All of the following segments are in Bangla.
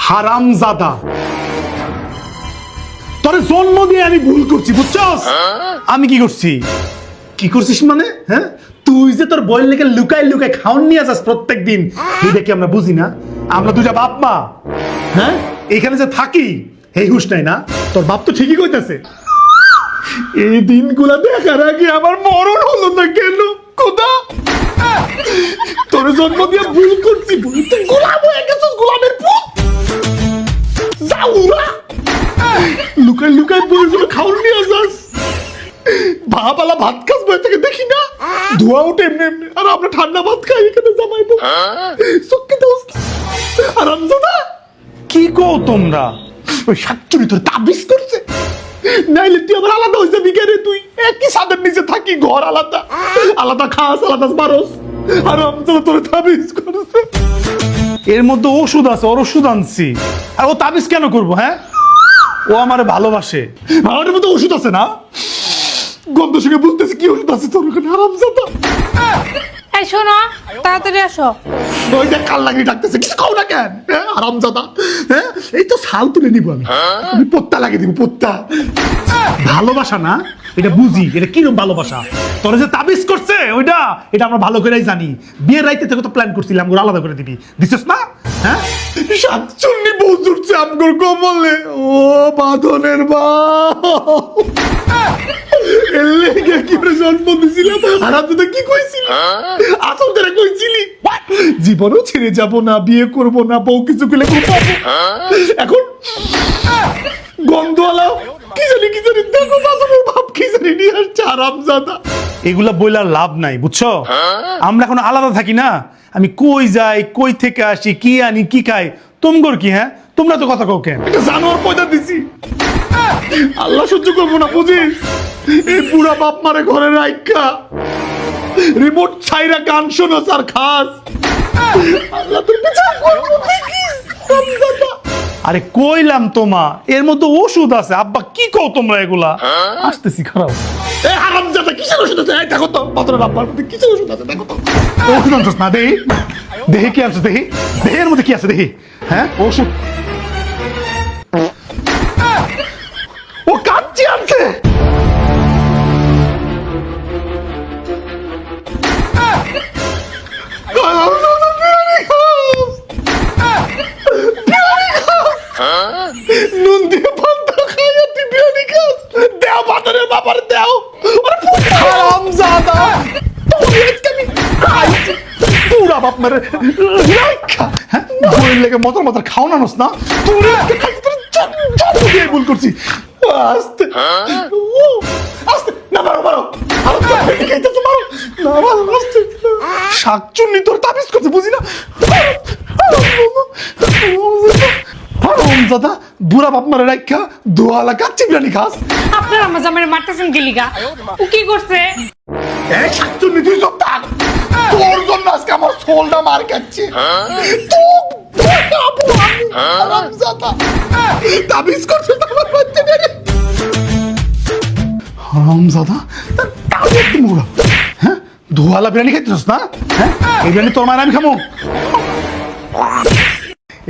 হারামজাদা, তোর জন্ম দিয়ে আমি ভুল করছি, বুঝছস? আমি কি করছি? কি করছিস মানে? হ্যাঁ, তুই যে তোর বইয়ের লেগে লুকায় লুকায় খাওন নিয়ে যাস প্রত্যেক দিন, এটা কি আমরা বুঝি না? আমরা দুটা বাপ মা, হ্যাঁ, এখানে যে থাকি এই হুশ নাই না? তোর বাপ তো ঠিকই কইতাছে। এই দিনগুলা দেখার আগে আমার মরণ হলো না কেন? খোদা, তোর জন্ম দিয়ে ভুল করছি, ভুল তুই গোলাম হয়ে গেছিস, গোলামের পুত। যাউরা লুকায় লুকায় বইগুলো খাওন নিয়ে যাস, ভাবালা ভাত খাস বই থেকে দেখি না, ধোয়া উঠে এমনি এমনি, আর আমরা ঠান্ডা ভাত খাই এখানে জামাইবো সত্যি দোস্ত। হারামজাদা, কি কো তোমরা? ওই শাকচুরি তোর তাবিজ করছে, নাইলে তুই আবার আলাদা হয়ে যাবি কেন? তুই একই ছাদের নিচে থাকি, ঘর আলাদা, আলাদা খাস, আলাদা বারস, হারামজাদা তোর তাবিজ করছে। এর মধ্যে ওষুধ আছে, ওর ওষুধ আনছি, আর ও তাবিজ কেন করবো? হ্যাঁ, ও আমারে ভালোবাসে, আমার মধ্যে ওষুধ আছে না? গন্ধ শুনে বুঝতেছি কি ওষুধ আছে তোর ওখানে, হারামজাদা। এই শোনো, তাড়াতাড়ি আসো। ওই দেখ কাল লাগিয়ে ডাকতেছে, কিছু খাও না কেন? হ্যাঁ হারামজাদা, হ্যাঁ এই তো শাল তুলে নিবো আমি, আমি পত্তা লাগিয়ে দিব, পত্তা। ভালোবাসা না, এটা বুঝি, এটা কিরকম ভালোবাসা। তোরা যে তাবিজ করছে ওইটা, এটা আমরা ভালো করেই জানি। বিয়ের রাইতে থেকে তো প্ল্যান করছিলাম ওরা আলাদা করে দিবি, দিছিস না? হ্যাঁ, সাতচুন্নি বউ জুটছে আমগর কমলে, ও বাঁধনের বা জন্ম দিছিলাম। হারামজাদা কি কইছিলি? আসল করে কইছিলি জীবনও ছেড়ে যাব না, বিয়ে করব না, বউ কিছু পেলে এখন গন্ধওয়ালা কি জানি দেখো বাজারের ভাব কি জানি নিয়ে আসছে, হারামজাদা। এগুলা বইলার লাভ নাই, বুঝছো? আমরা এখন আলাদা থাকি না, আমি কই যাই, কই থেকে আসি, কি আনি, কি খাই, তোমগর কি? হ্যাঁ, তোমরা তো কথা কও কেন? এটা জানোয়ার পয়দা দিছি, আল্লাহ সহ্য করবো না, বুঝিস? এই বুড়া বাপ মারে ঘরে রাইখা রিমোট ছাইরা গান শোনাস আর খাস, আল্লাহ তোর বিচার করবো দেখিস, হারামজাদা। আরে কইলাম তোমা, এর মধ্যে ওষুধ আছে। আব্বা কি কও তোমরা এগুলা? আসতেছি, খারাপ। এ হারামজাদা, কিসের ওষুধ আছে? এই দেখো তো বাতরের আব্বার মধ্যে কিসের ওষুধ আছে, দেখো তো। ওষুধ আনছস না? দেহি দেহি কি আনছস, দেহি দেহের মধ্যে কি আছে, দেহি। হ্যাঁ, ওষুধ, ও কাচ্চি আনছে। নুন দিয়ে পান্তা খাইয়া তুই বিরিয়ানি খাস? দেও বাজারের বাবার, দেও। হারামজাদা, পুরা বাপ মারে রাইখা, হ্যাঁ, বইয়ের লেগে মতর মতর খাও না না, তুই দিয়ে ভুল করছি। আস্তে আস্তে, না মারো মারো, শাকচুন্নি তোর তাবিজ করছে, বুঝি না? হারামজাদা, বুড়া বাপ মারে রাইখা দোয়ালা কাচ্চি বিরিয়ানি খাস। আপনার আমার জামাইরে মারতেছেন গেলিগা, ও কি করছে? এই শাকচুন্নি, তুই চুপ থাক, তোর জন্য আজকে আমার সোলটা মার খাচ্ছে। হারামজাদা তাবিজ করছে আমার বাচ্চা মেরে। হারামজাদা, তার তাবিজ তুমি উড়া। হ্যাঁ, দোয়ালা বিরিয়ানি খাইতেছস না? হ্যাঁ, এই বিরিয়ানি তোর মায়ের আমি খামো,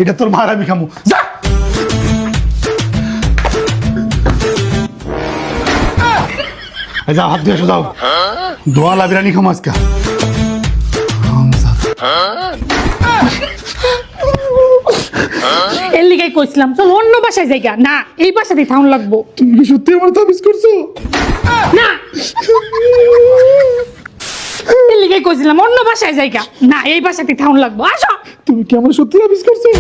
এটা তোর মায়ের আমি খামো, যা। যাও, হাত দিয়ে এসো, যাও, দোয়ালা বিরিয়ানি খামো আজকে। এর লিগাই কইছিলাম চল অন্য বাসায় যাইগা, না এই বাসাতেই থাউন লাগবো। তুমি কি সত্যি আমার তাবিজ করছো? না, এর লিগাই কইছিলাম অন্য বাসায় যাইগা, না এই বাসাতেই থাউন লাগবো। আসো। তুমি কি আমার সত্যি তাবিজ করছো?